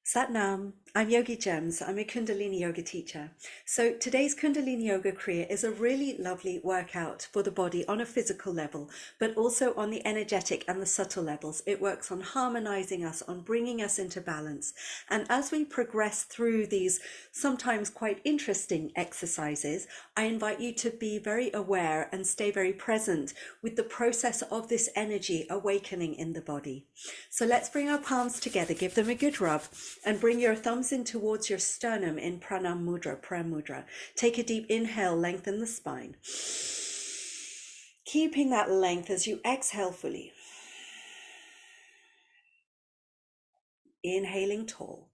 Satnam, I'm Yogigems. I'm a Kundalini yoga teacher. So today's Kundalini yoga Kriya is a really lovely workout for the body on a physical level, but also on the energetic and the subtle levels. It works on harmonizing us, on bringing us into balance. And as we progress through these sometimes quite interesting exercises, I invite you to be very aware and stay very present with the process of this energy awakening in the body. So let's bring our palms together, give them a good rub, and bring your thumbs in towards your sternum in pranam mudra, prem mudra. Take a deep inhale, lengthen the spine. Keeping that length as you exhale fully. Inhaling tall.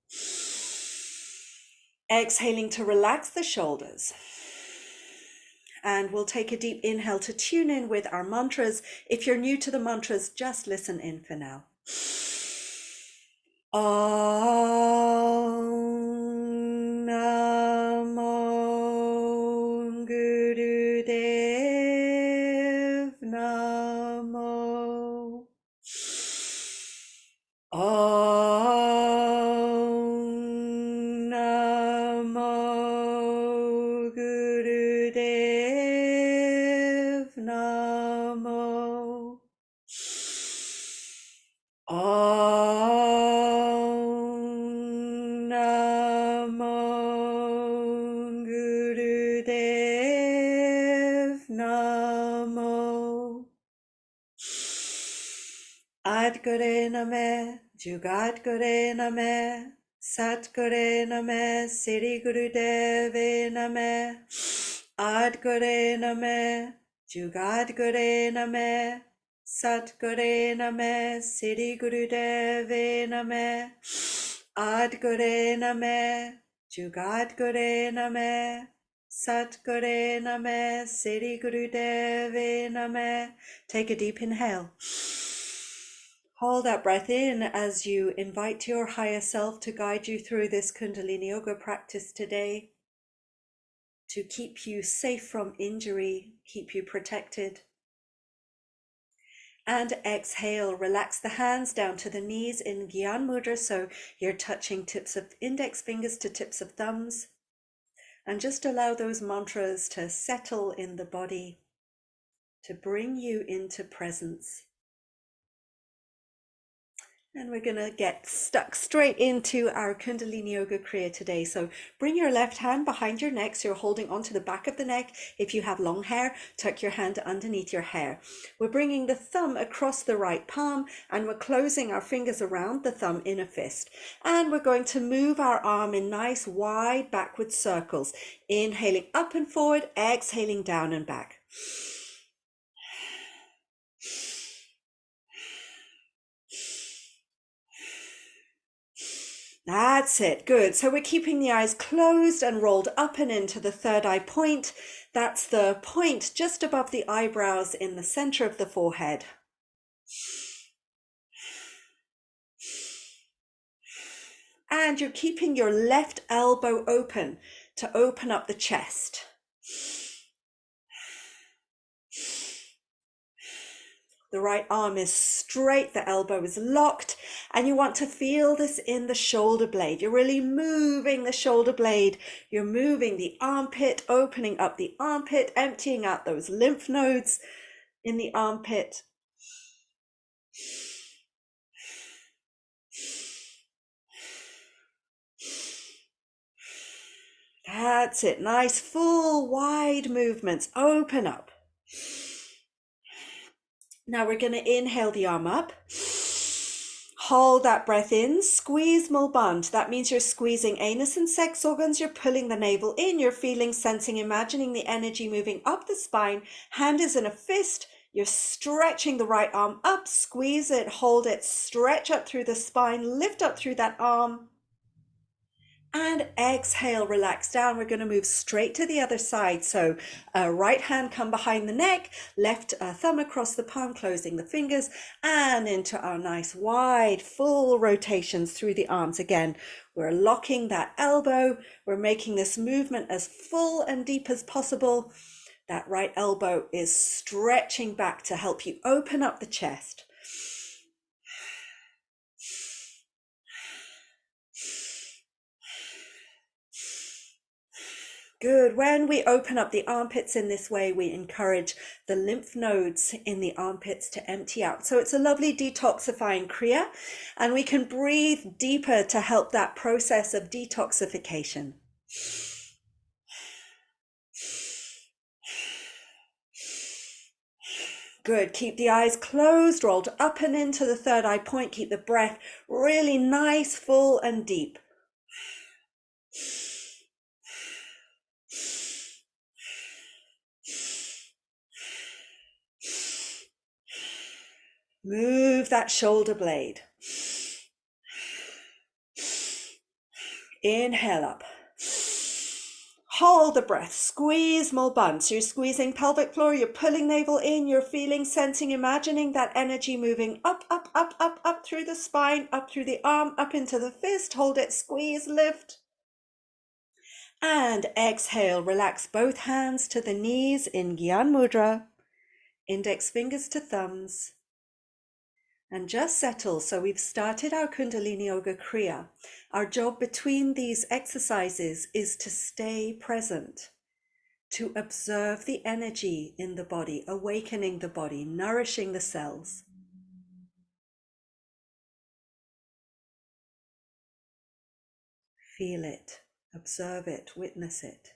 Exhaling to relax the shoulders. And we'll take a deep inhale to tune in with our mantras. If you're new to the mantras, just listen in for now. Om Namo Gurudev Namo. Om Namo Gurudev Namo. Om Namo Gurudev Namo. Adgore Name, Jugadgore Name, Satgore Name, Siri Gurudeve Name. Adgore Name, Jugadgore Name, Satgore Name, Siri Gurudeve Name. Adgore Name, Jugadgore Name, Satgore Name, Siri Gurudeve Name. Take a deep inhale. Hold that breath in as you invite your higher self to guide you through this Kundalini yoga practice today, to keep you safe from injury, keep you protected. And exhale, relax the hands down to the knees in Gyan Mudra, so you're touching tips of index fingers to tips of thumbs. And just allow those mantras to settle in the body, to bring you into presence. And we're going to get stuck straight into our Kundalini Yoga Kriya today. So bring your left hand behind your neck, so you're holding onto the back of the neck. If you have long hair, tuck your hand underneath your hair. We're bringing the thumb across the right palm, and we're closing our fingers around the thumb in a fist. And we're going to move our arm in nice wide backward circles. Inhaling up and forward, exhaling down and back. That's it. Good. So we're keeping the eyes closed and rolled up and into the third eye point. That's the point just above the eyebrows in the center of the forehead. And you're keeping your left elbow open to open up the chest. The right arm is straight, the elbow is locked, and you want to feel this in the shoulder blade. You're really moving the shoulder blade. You're moving the armpit, opening up the armpit, emptying out those lymph nodes in the armpit. That's it. Nice, full, wide movements. Open up. Now we're going to inhale the arm up. Hold that breath in, squeeze Mulband. That means you're squeezing anus and sex organs. You're pulling the navel in. You're feeling, sensing, imagining the energy moving up the spine. Hand is in a fist. You're stretching the right arm up. Squeeze it, hold it, stretch up through the spine, lift up through that arm. And exhale, relax down. We're going to move straight to the other side. So right hand come behind the neck, left thumb across the palm, closing the fingers, and into our nice wide full rotations through the arms. Again, we're locking that elbow. We're making this movement as full and deep as possible. That right elbow is stretching back to help you open up the chest. Good. When we open up the armpits in this way, we encourage the lymph nodes in the armpits to empty out. So it's a lovely detoxifying Kriya, and we can breathe deeper to help that process of detoxification. Good. Keep the eyes closed, rolled up and into the third eye point. Keep the breath really nice, full and deep. Move that shoulder blade. Inhale up. Hold the breath. Squeeze more bun. So you're squeezing pelvic floor, you're pulling navel in, you're feeling, sensing, imagining that energy moving up, up, up, up, up through the spine, up through the arm, up into the fist. Hold it, squeeze, lift. And exhale, relax both hands to the knees in Gyan Mudra. Index fingers to thumbs. And just settle. So we've started our Kundalini Yoga Kriya. Our job between these exercises is to stay present, to observe the energy in the body, awakening the body, nourishing the cells. Feel it, observe it, witness it.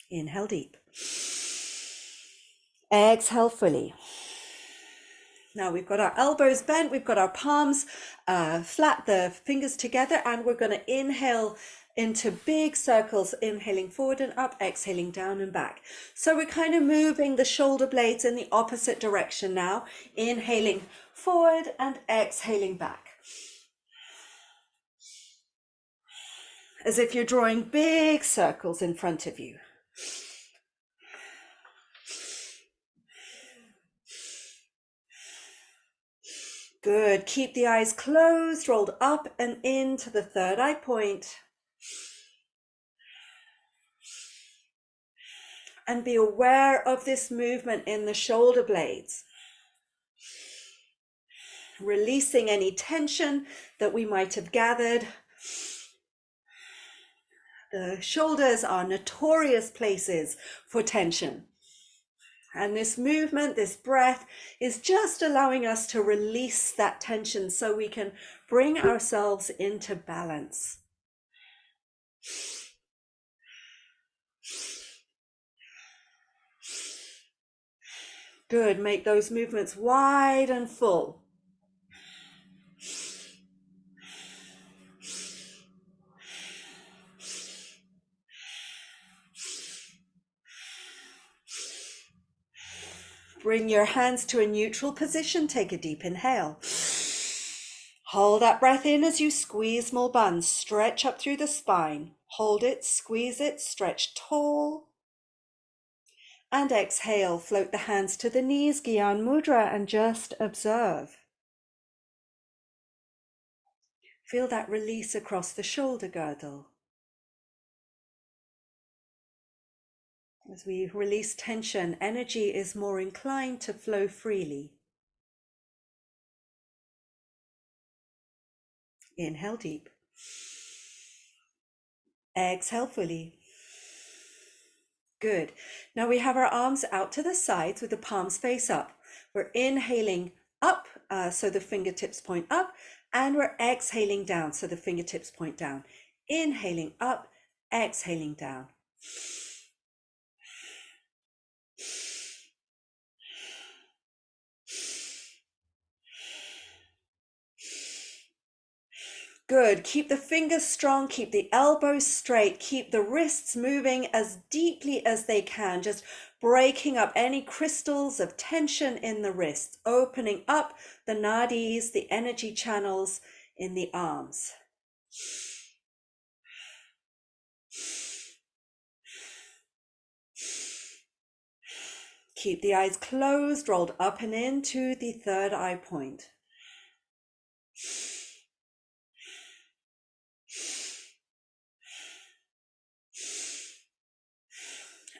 Inhale deep. Exhale fully. Now we've got our elbows bent, we've got our palms flat, the fingers together, and we're going to inhale into big circles, inhaling forward and up, exhaling down and back. So we're kind of moving the shoulder blades in the opposite direction now, inhaling forward and exhaling back. As if you're drawing big circles in front of you. Good. Keep the eyes closed, rolled up and into the third eye point. And be aware of this movement in the shoulder blades. Releasing any tension that we might have gathered. The shoulders are notorious places for tension. And this movement, this breath, is just allowing us to release that tension so we can bring ourselves into balance. Good. Make those movements wide and full. Bring your hands to a neutral position. Take a deep inhale. Hold that breath in as you squeeze small buns. Stretch up through the spine. Hold it, squeeze it, stretch tall. And exhale, float the hands to the knees, Gyan Mudra, and just observe. Feel that release across the shoulder girdle. As we release tension, energy is more inclined to flow freely. Inhale deep. Exhale fully. Good. Now we have our arms out to the sides with the palms face up. We're inhaling up, so the fingertips point up, and we're exhaling down, so the fingertips point down. Inhaling up, exhaling down. Good. Keep the fingers strong, keep the elbows straight, keep the wrists moving as deeply as they can, just breaking up any crystals of tension in the wrists, opening up the nadis, the energy channels in the arms. Keep the eyes closed, rolled up and into the third eye point.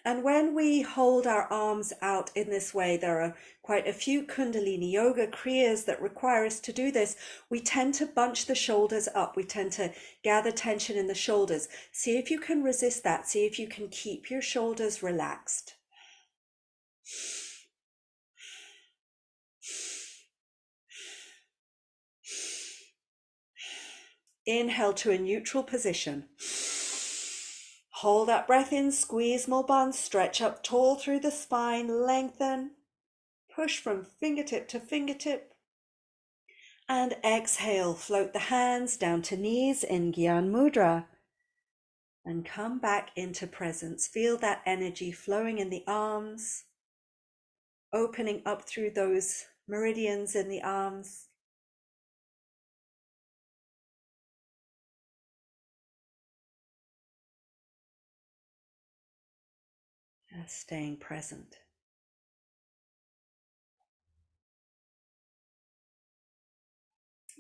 And when we hold our arms out in this way, there are quite a few Kundalini yoga Kriyas that require us to do this. We tend to bunch the shoulders up. We tend to gather tension in the shoulders. See if you can resist that. See if you can keep your shoulders relaxed. Inhale to a neutral position. Hold that breath in, squeeze more buns, stretch up tall through the spine, lengthen. Push from fingertip to fingertip. And exhale, float the hands down to knees in Gyan Mudra. And come back into presence. Feel that energy flowing in the arms, opening up through those meridians in the arms. And staying present.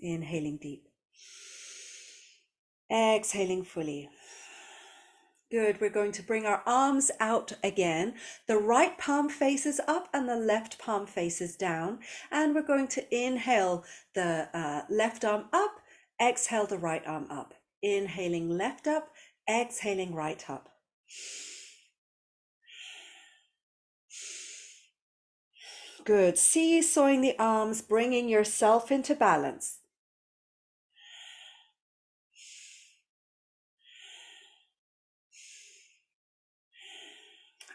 Inhaling deep. Exhaling fully. Good. We're going to bring our arms out again. The right palm faces up and the left palm faces down. And we're going to inhale the left arm up, exhale the right arm up. Inhaling left up, exhaling right up. Good. Seesawing the arms, bringing yourself into balance.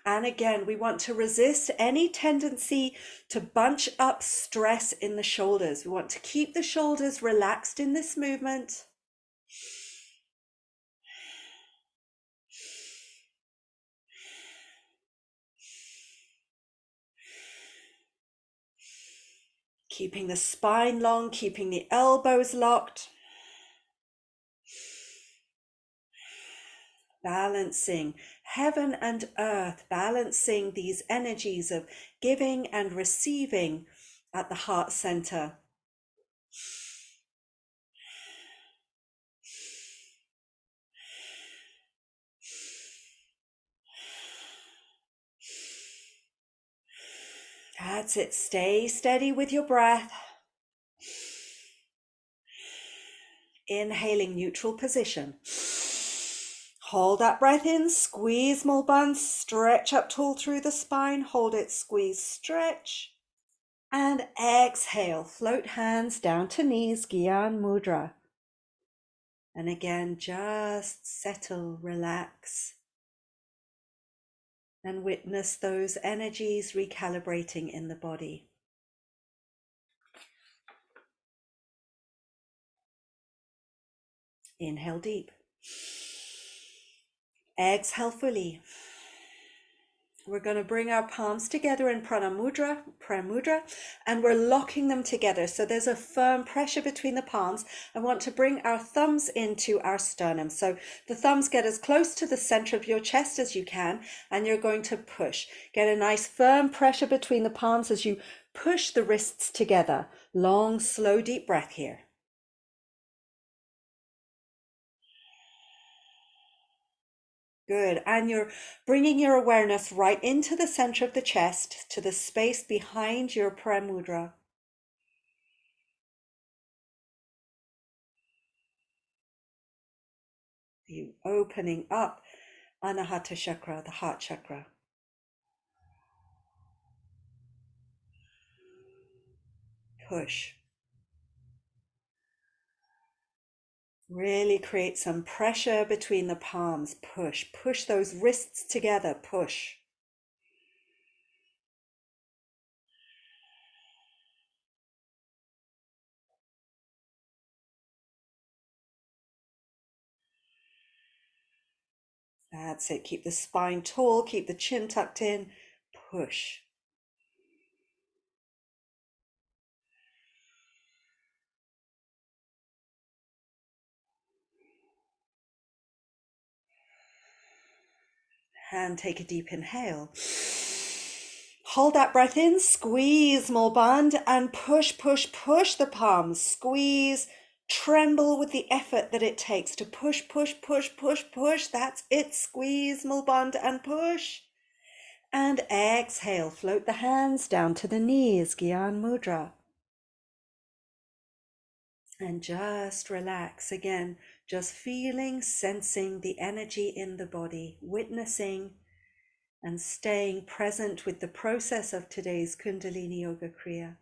And again, we want to resist any tendency to bunch up stress in the shoulders. We want to keep the shoulders relaxed in this movement. Keeping the spine long, keeping the elbows locked. Balancing heaven and earth, balancing these energies of giving and receiving at the heart center. That's it. Stay steady with your breath. Inhaling neutral position. Hold that breath in, squeeze small buns, stretch up tall through the spine, hold it, squeeze, stretch. And exhale, float hands down to knees, Gyan Mudra. And again, just settle, relax. And witness those energies recalibrating in the body. Inhale deep. Exhale fully. We're going to bring our palms together in Prana Mudra, Prayer Mudra, and we're locking them together. So there's a firm pressure between the palms. I want to bring our thumbs into our sternum. So the thumbs get as close to the center of your chest as you can, and you're going to push. Get a nice firm pressure between the palms as you push the wrists together. Long, slow, deep breath here. Good. And you're bringing your awareness right into the center of the chest, to the space behind your Prayer Mudra. You opening up Anahata Chakra, the heart chakra. Push. Really create some pressure between the palms. Push. Push those wrists together. Push. That's it. Keep the spine tall. Keep the chin tucked in. Push. And take a deep inhale. Hold that breath in, squeeze more band, and push, push, push the palms. Squeeze, tremble with the effort that it takes to push, push, push, push, push. That's it. Squeeze more band and push. And exhale, float the hands down to the knees, Gyan Mudra. And just relax again, just feeling, sensing the energy in the body, witnessing and staying present with the process of today's Kundalini Yoga Kriya.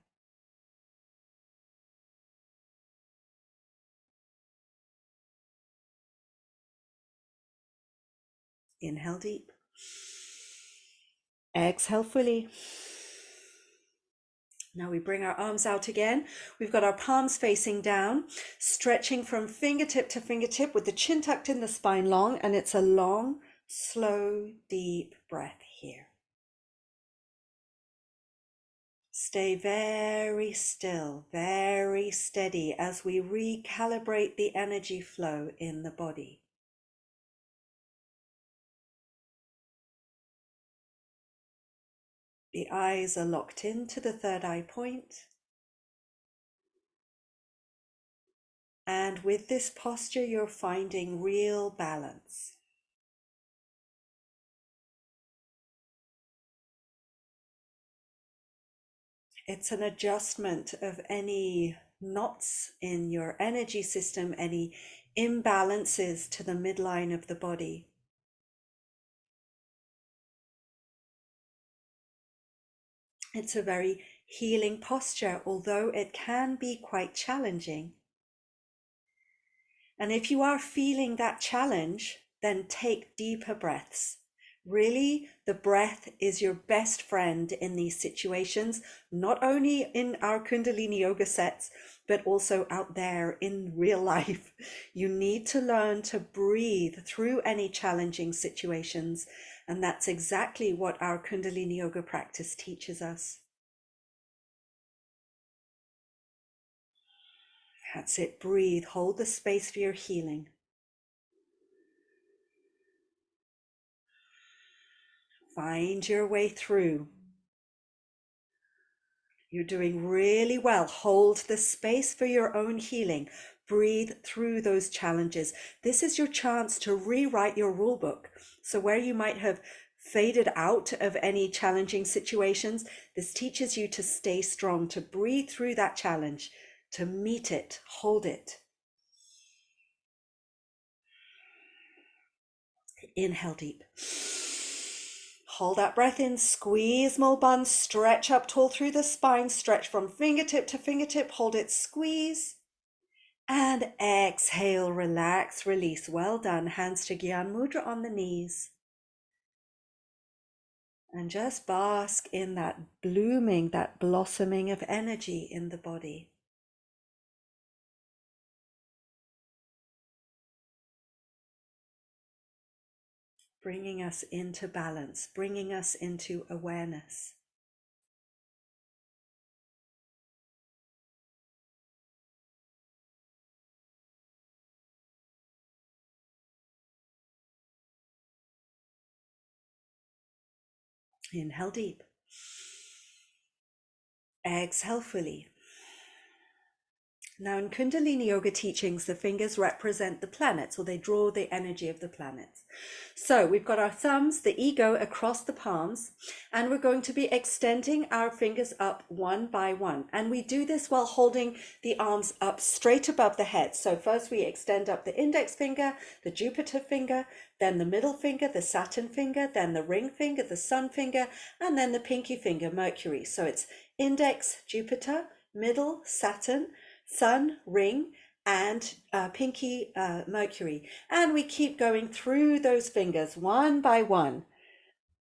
Inhale deep. Exhale fully. Now we bring our arms out again. We've got our palms facing down, stretching from fingertip to fingertip with the chin tucked in, the spine long, and it's a long, slow, deep breath here. Stay very still, very steady as we recalibrate the energy flow in the body. The eyes are locked into the third eye point. And with this posture, you're finding real balance. It's an adjustment of any knots in your energy system, any imbalances to the midline of the body. It's a very healing posture, although it can be quite challenging. And if you are feeling that challenge, then take deeper breaths. Really, the breath is your best friend in these situations, not only in our Kundalini yoga sets, but also out there in real life. You need to learn to breathe through any challenging situations. And that's exactly what our Kundalini yoga practice teaches us. That's it. Breathe. Hold the space for your healing. Find your way through. You're doing really well. Hold the space for your own healing. Breathe through those challenges. This is your chance to rewrite your rule book. So where you might have faded out of any challenging situations, this teaches you to stay strong, to breathe through that challenge, to meet it, hold it. Inhale deep. Hold that breath in, squeeze Mulban, stretch up tall through the spine, stretch from fingertip to fingertip, hold it, squeeze. And exhale, relax, release. Well done. Hands to Gyan Mudra on the knees. And just bask in that blooming, that blossoming of energy in the body. Bringing us into balance, bringing us into awareness. Inhale deep. Exhale fully. Now in Kundalini Yoga teachings, the fingers represent the planets, or they draw the energy of the planets. So we've got our thumbs, the ego, across the palms, and we're going to be extending our fingers up one by one. And we do this while holding the arms up straight above the head. So first we extend up the index finger, the Jupiter finger, then the middle finger, the Saturn finger, then the ring finger, the Sun finger, and then the pinky finger, Mercury. So it's index, Jupiter, middle, Saturn, Sun, ring, and pinky, Mercury. And we keep going through those fingers one by one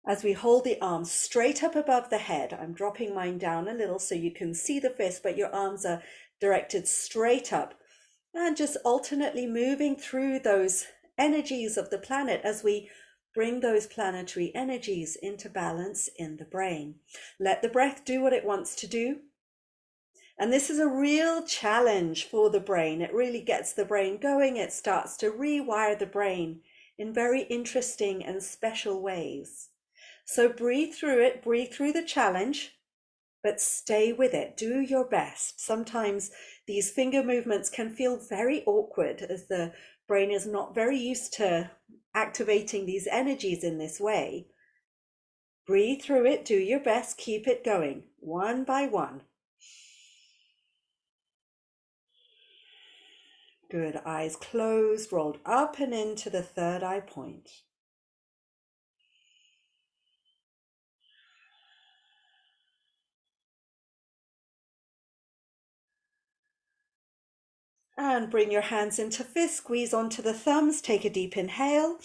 as we hold the arms straight up above the head. I'm dropping mine down a little so you can see the fist, but your arms are directed straight up. And just alternately moving through those energies of the planet as we bring those planetary energies into balance in the brain. Let the breath do what it wants to do. And this is a real challenge for the brain. It really gets the brain going. It starts to rewire the brain in very interesting and special ways. So breathe through it, breathe through the challenge, but stay with it. Do your best. Sometimes these finger movements can feel very awkward as the brain is not very used to activating these energies in this way. Breathe through it. Do your best. Keep it going, one by one. Good. Eyes closed, rolled up and into the third eye point. And bring your hands into fist, squeeze onto the thumbs, take a deep inhale.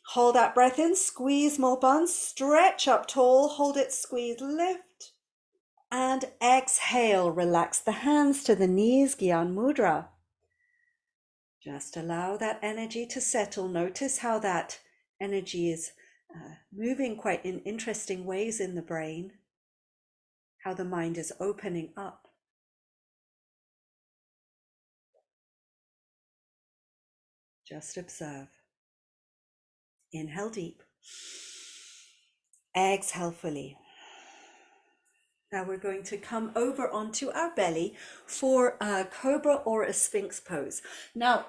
Hold that breath in, squeeze more buns, stretch up tall, hold it, squeeze, lift. And exhale, relax the hands to the knees, Gyan Mudra. Just allow that energy to settle. Notice how that energy is moving quite in interesting ways in the brain, how the mind is opening up. Just observe. Inhale deep. Exhale fully. Now we're going to come over onto our belly for a cobra or a sphinx pose. Now,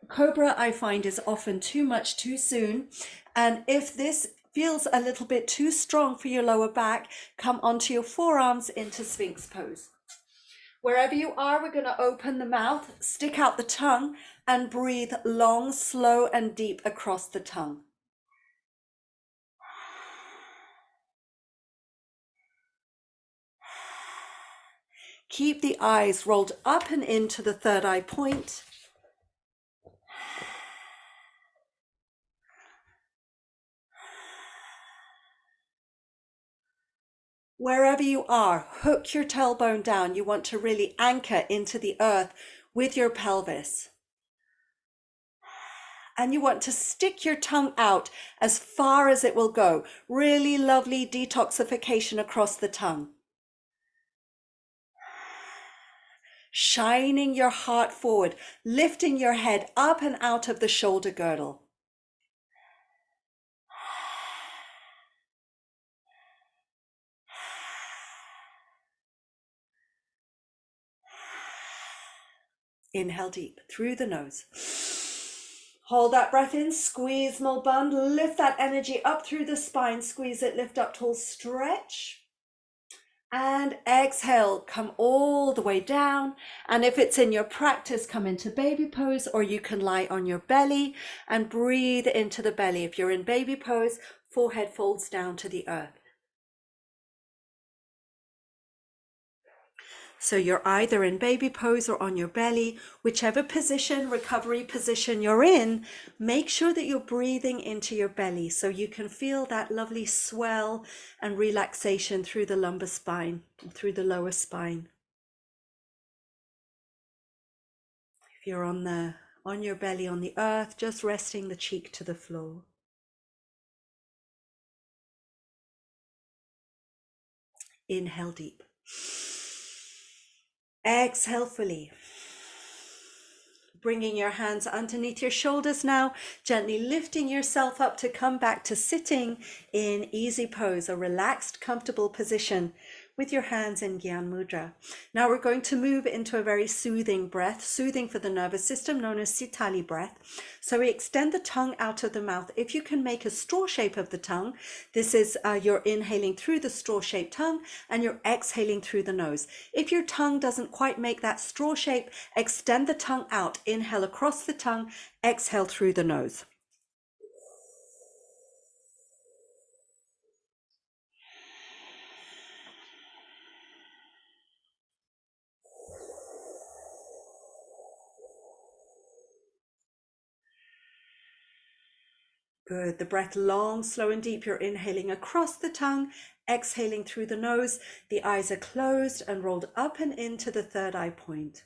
cobra I find is often too much too soon. And if this feels a little bit too strong for your lower back, come onto your forearms into sphinx pose. Wherever you are, we're going to open the mouth, stick out the tongue, and breathe long, slow, and deep across the tongue. Keep the eyes rolled up and into the third eye point. Wherever you are, hook your tailbone down. You want to really anchor into the earth with your pelvis. And you want to stick your tongue out as far as it will go. Really lovely detoxification across the tongue. Shining your heart forward, lifting your head up and out of the shoulder girdle. Inhale deep through the nose. Hold that breath in, squeeze more bund, lift that energy up through the spine, squeeze it, lift up tall, stretch. And exhale, come all the way down. And if it's in your practice, come into baby pose, or you can lie on your belly and breathe into the belly. If you're in baby pose, forehead folds down to the earth. So you're either in baby pose or on your belly, whichever position, recovery position you're in, make sure that you're breathing into your belly so you can feel that lovely swell and relaxation through the lumbar spine, through the lower spine. If you're on your belly on the earth, just resting the cheek to the floor. Inhale deep. Exhale fully. Bringing your hands underneath your shoulders now, gently lifting yourself up to come back to sitting in easy pose, a relaxed, comfortable position with your hands in Gyan Mudra. Now we're going to move into a very soothing breath, soothing for the nervous system, known as Sitali breath. So we extend the tongue out of the mouth. If you can make a straw shape of the tongue, this is you're inhaling through the straw-shaped tongue and you're exhaling through the nose. If your tongue doesn't quite make that straw shape, extend the tongue out. Inhale across the tongue, exhale through the nose. Good. The breath long, slow and deep. You're inhaling across the tongue, exhaling through the nose. The eyes are closed and rolled up and into the third eye point.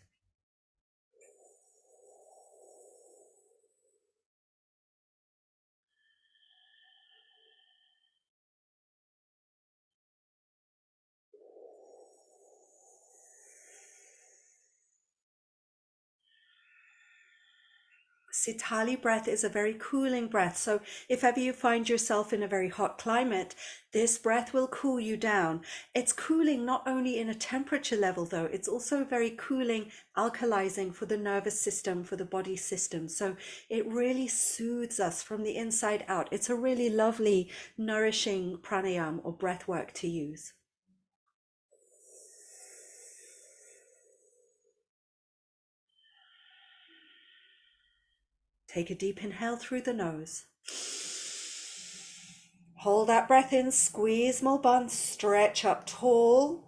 Sitali breath is a very cooling breath. So if ever you find yourself in a very hot climate, this breath will cool you down. It's cooling not only in a temperature level though, it's also very cooling, alkalizing for the nervous system, for the body system. So it really soothes us from the inside out. It's a really lovely, nourishing pranayama or breath work to use. Take a deep inhale through the nose. Hold that breath in, squeeze Mulbandh, stretch up tall.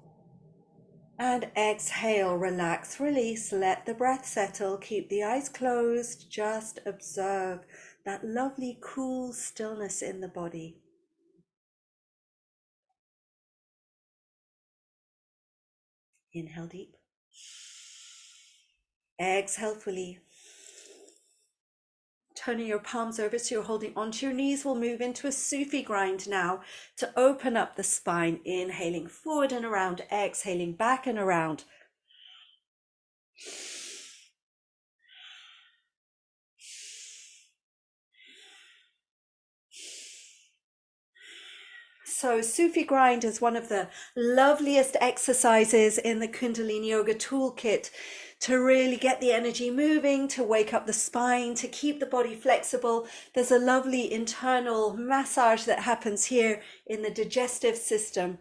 And exhale, relax, release, let the breath settle. Keep the eyes closed, just observe that lovely cool stillness in the body. Inhale deep. Exhale fully. Turning your palms over so you're holding onto your knees. We'll move into a Sufi grind now to open up the spine. Inhaling forward and around, exhaling back and around. So Sufi grind is one of the loveliest exercises in the Kundalini Yoga toolkit to really get the energy moving, to wake up the spine, to keep the body flexible. There's a lovely internal massage that happens here in the digestive system.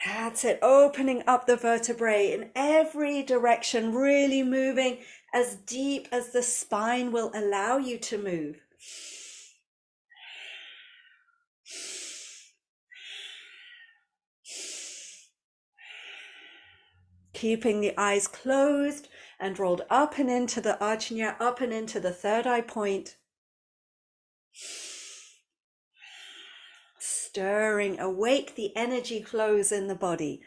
That's it, opening up the vertebrae in every direction, really moving as deep as the spine will allow you to move. Keeping the eyes closed and rolled up and into the Ajna, up and into the third eye point. Stirring, awake the energy flows in the body.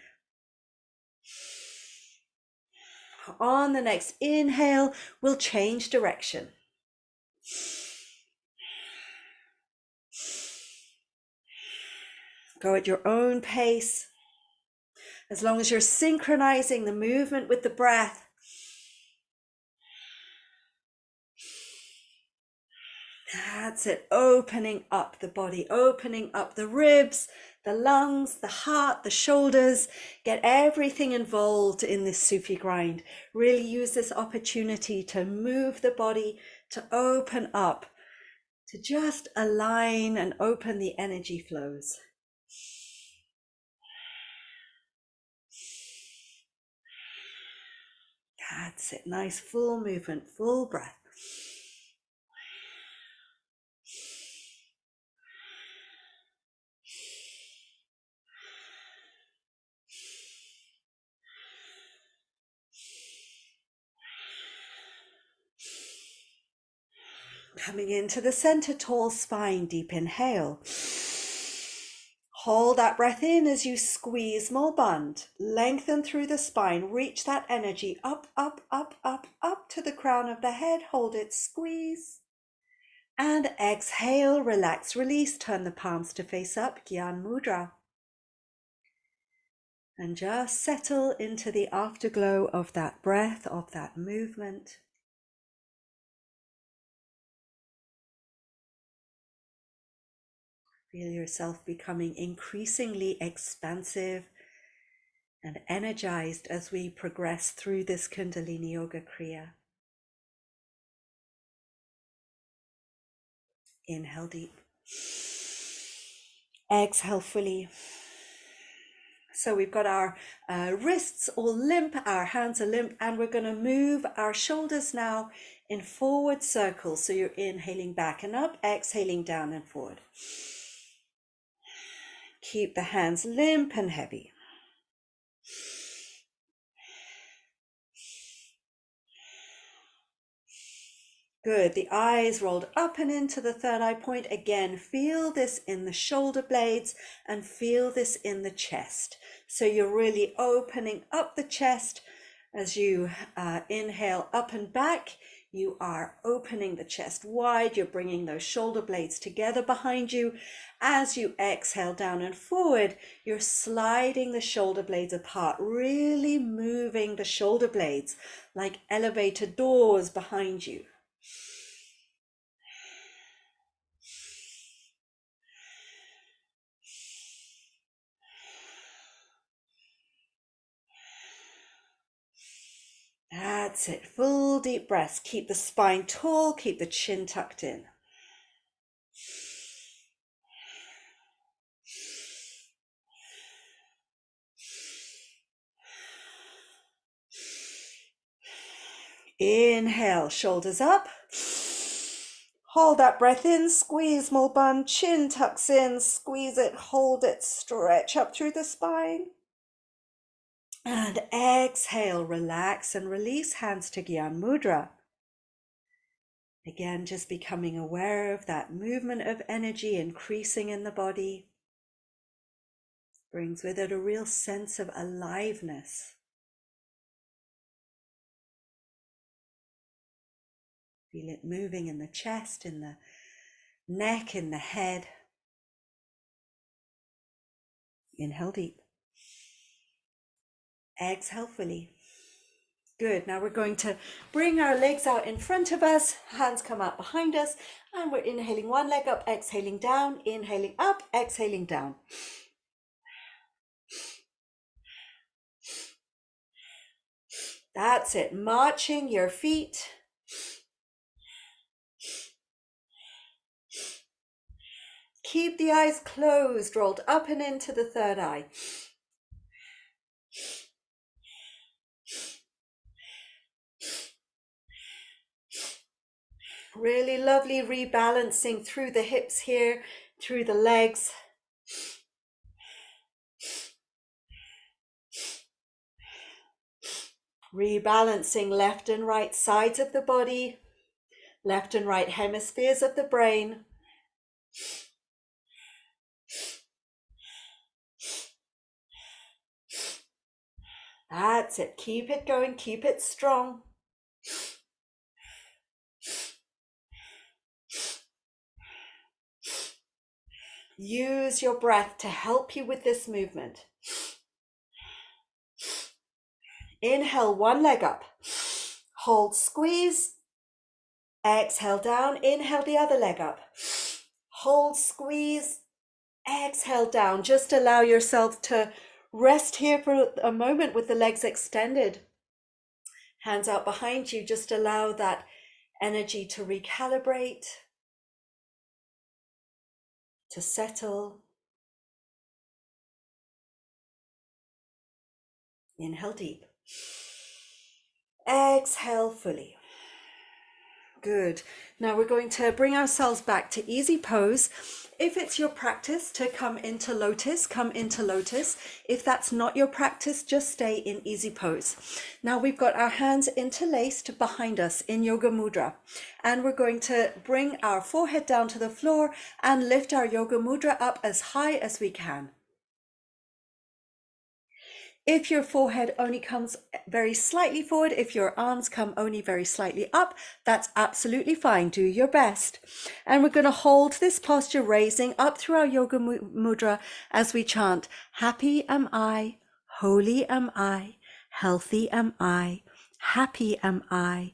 On the next inhale, we'll change direction. Go at your own pace. As long as you're synchronizing the movement with the breath. That's it, opening up the body, opening up the ribs, the lungs, the heart, the shoulders. Get everything involved in this Sufi grind. Really use this opportunity to move the body, to open up, to just align and open the energy flows. That's it, nice full movement, full breath. Coming into the center, tall spine, deep inhale. Hold that breath in as you squeeze Mulbandh. Lengthen through the spine, reach that energy up, up, up, up, up to the crown of the head. Hold it, squeeze. And exhale, relax, release. Turn the palms to face up, Gyan Mudra. And just settle into the afterglow of that breath, of that movement. Feel yourself becoming increasingly expansive and energized as we progress through this Kundalini Yoga Kriya. Inhale deep. Exhale fully. So we've got our wrists all limp, our hands are limp, and we're going to move our shoulders now in forward circles. So you're inhaling back and up, exhaling down and forward. Keep the hands limp and heavy. Good, the eyes rolled up and into the third eye point. Again, feel this in the shoulder blades and feel this in the chest. So you're really opening up the chest as you inhale up and back. You are opening the chest wide. You're bringing those shoulder blades together behind you. As you exhale down and forward, you're sliding the shoulder blades apart, really moving the shoulder blades like elevator doors behind you. That's it. Full deep breaths. Keep the spine tall, keep the chin tucked in. Inhale, shoulders up. Hold that breath in, squeeze small bun, chin tucks in, squeeze it, hold it, stretch up through the spine. And exhale, relax and release, hands to Gyan Mudra. Again, just becoming aware of that movement of energy increasing in the body. Brings with it a real sense of aliveness. Feel it moving in the chest, in the neck, in the head. Inhale deep. Exhale fully. Good. Now we're going to bring our legs out in front of us, hands come out behind us, and we're inhaling one leg up, exhaling down, inhaling up, exhaling down. That's it. Marching your feet. Keep the eyes closed, rolled up and into the third eye. Really lovely rebalancing through the hips here, through the legs. Rebalancing left and right sides of the body, left and right hemispheres of the brain. That's it. Keep it going. Keep it strong. Use your breath to help you with this movement. Inhale, one leg up. Hold, squeeze. Exhale down. Inhale the other leg up. Hold, squeeze. Exhale down. Just allow yourself to rest here for a moment with the legs extended. Hands out behind you. Just allow that energy to recalibrate, to settle. Inhale deep. Exhale fully. Good. Now we're going to bring ourselves back to easy pose. If it's your practice to come into lotus, come into lotus. If that's not your practice, just stay in easy pose. Now we've got our hands interlaced behind us in Yoga Mudra. And we're going to bring our forehead down to the floor and lift our Yoga Mudra up as high as we can. If your forehead only comes very slightly forward, if your arms come only very slightly up, that's absolutely fine. Do your best. And we're going to hold this posture, raising up through our Yoga Mudra as we chant, happy am I, holy am I, healthy am I, happy am I,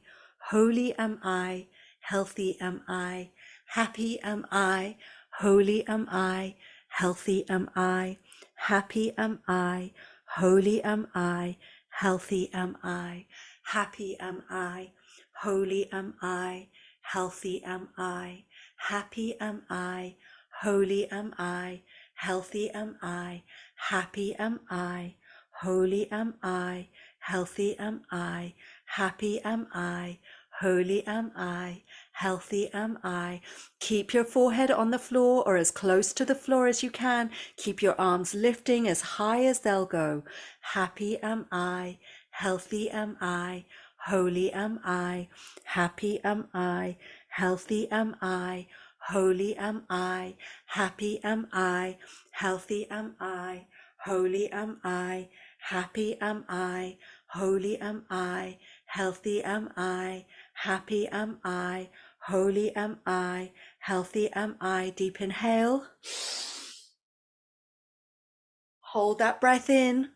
holy am I, healthy am I, happy am I, holy am I, healthy am I, happy am I, holy am I, healthy am I, happy am I, holy am I, healthy am I, happy am I, holy am I, healthy am I, happy am I, holy am I, healthy am I, happy am I, holy am I, healthy am I. Keep your forehead on the floor or as close to the floor as you can. Keep your arms lifting as high as they'll go. Happy am I, healthy am I, holy am I, happy am I, healthy am I, holy am I, happy am I, healthy am I, holy am I, happy am I, holy am I, healthy am I, happy am I, holy am I, healthy am I. Deep inhale. Hold that breath in.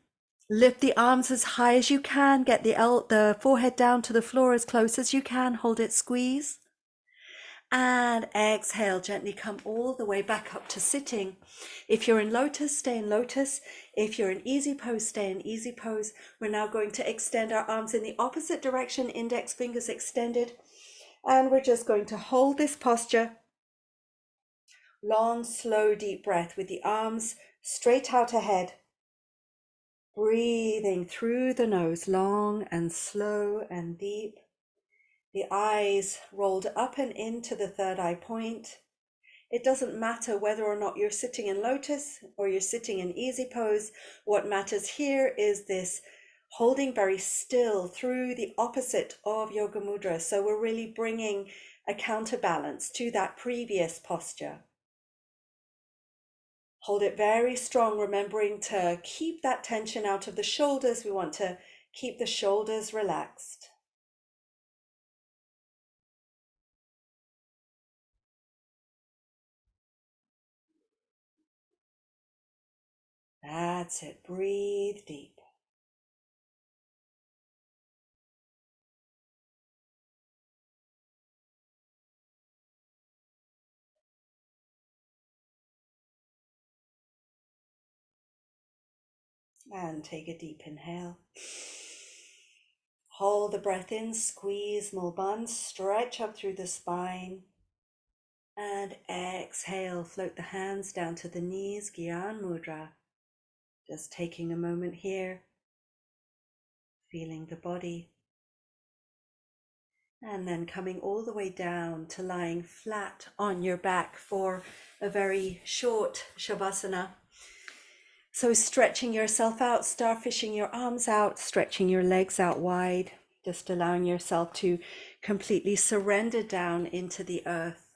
Lift the arms as high as you can. Get the forehead down to the floor as close as you can. Hold it, squeeze. And exhale, gently come all the way back up to sitting. If you're in lotus, stay in lotus. If you're in easy pose, stay in easy pose. We're now going to extend our arms in the opposite direction, index fingers extended. And we're just going to hold this posture. Long, slow, deep breath with the arms straight out ahead. Breathing through the nose, long and slow and deep. The eyes rolled up and into the third eye point. It doesn't matter whether or not you're sitting in lotus or you're sitting in easy pose. What matters here is this holding very still through the opposite of Yoga Mudra. So we're really bringing a counterbalance to that previous posture. Hold it very strong, remembering to keep that tension out of the shoulders. We want to keep the shoulders relaxed. That's it. Breathe deep. And take a deep inhale. Hold the breath in, squeeze Mulban, stretch up through the spine. And exhale, float the hands down to the knees, Gyan Mudra. Just taking a moment here, feeling the body. And then coming all the way down to lying flat on your back for a very short Shavasana. So stretching yourself out, starfishing your arms out, stretching your legs out wide, just allowing yourself to completely surrender down into the earth.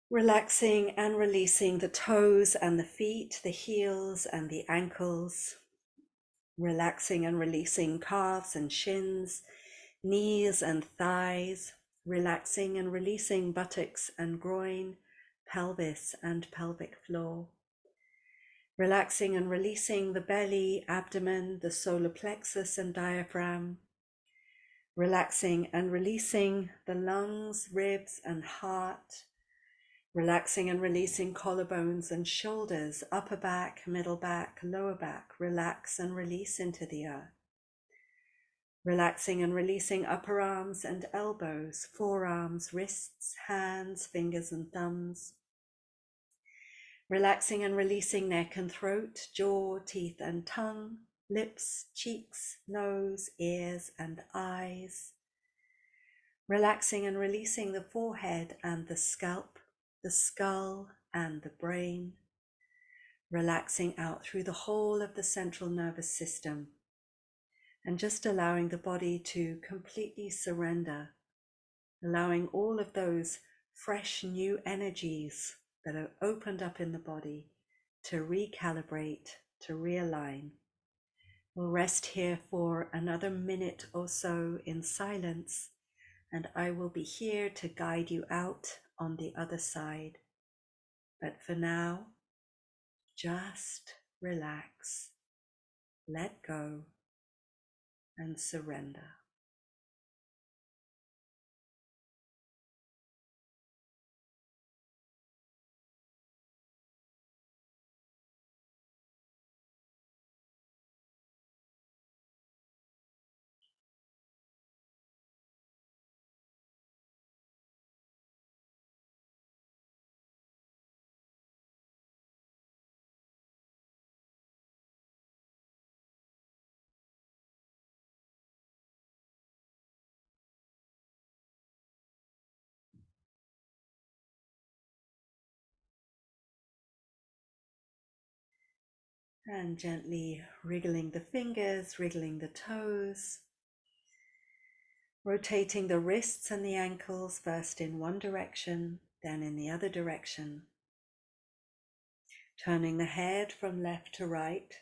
Relaxing and releasing the toes and the feet, the heels and the ankles. Relaxing and releasing calves and shins, knees and thighs. Relaxing and releasing buttocks and groin, pelvis and pelvic floor. Relaxing and releasing the belly, abdomen, the solar plexus and diaphragm. Relaxing and releasing the lungs, ribs and heart. Relaxing and releasing collarbones and shoulders, upper back, middle back, lower back. Relax and release into the earth. Relaxing and releasing upper arms and elbows, forearms, wrists, hands, fingers and thumbs. Relaxing and releasing neck and throat, jaw, teeth and tongue, lips, cheeks, nose, ears and eyes. Relaxing and releasing the forehead and the scalp, the skull and the brain. Relaxing out through the whole of the central nervous system. And just allowing the body to completely surrender, allowing all of those fresh new energies that are opened up in the body to recalibrate, to realign. We'll rest here for another minute or so in silence, and I will be here to guide you out on the other side. But for now, just relax, let go, and surrender. And gently wriggling the fingers, wriggling the toes, rotating the wrists and the ankles first in one direction, then in the other direction. Turning the head from left to right.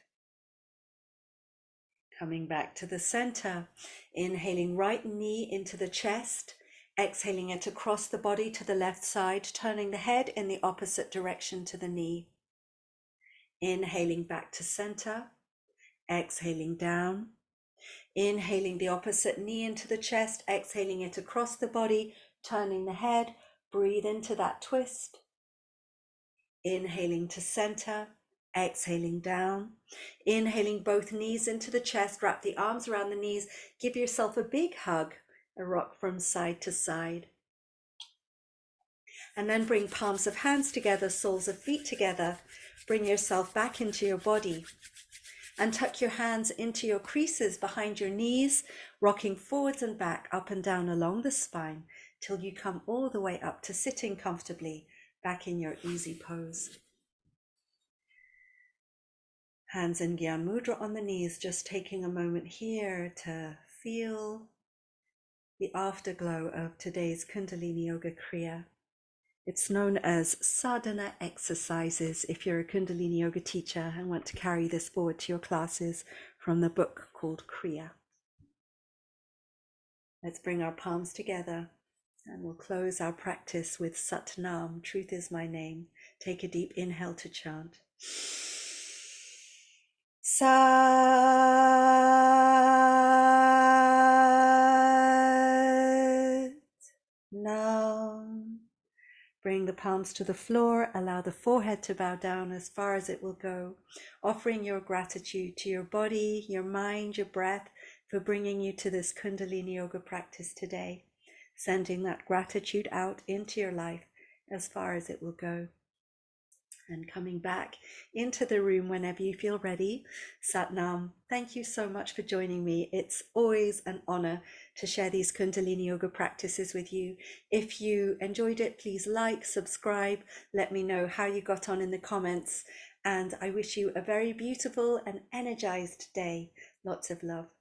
Coming back to the center, inhaling right knee into the chest, exhaling it across the body to the left side, turning the head in the opposite direction to the knee. Inhaling back to center, exhaling down, inhaling the opposite knee into the chest, exhaling it across the body, turning the head, breathe into that twist. Inhaling to center, exhaling down, inhaling both knees into the chest, wrap the arms around the knees, give yourself a big hug, a rock from side to side. And then bring palms of hands together, soles of feet together. Bring yourself back into your body and tuck your hands into your creases behind your knees, rocking forwards and back, up and down along the spine till you come all the way up to sitting comfortably back in your easy pose. Hands in Gyan Mudra on the knees, just taking a moment here to feel the afterglow of today's Kundalini Yoga Kriya. It's known as sadhana exercises if you're a Kundalini Yoga teacher and want to carry this forward to your classes from the book called Kriya. Let's bring our palms together and we'll close our practice with Sat Nam, truth is my name. Take a deep inhale to chant. Sat Nam. Bring the palms to the floor, allow the forehead to bow down as far as it will go, offering your gratitude to your body, your mind, your breath for bringing you to this Kundalini Yoga practice today, sending that gratitude out into your life as far as it will go. And coming back into the room whenever you feel ready. Sat Nam, thank you so much for joining me. It's always an honor to share these Kundalini Yoga practices with you. If you enjoyed it, please like, subscribe, let me know how you got on in the comments. And I wish you a very beautiful and energized day. Lots of love.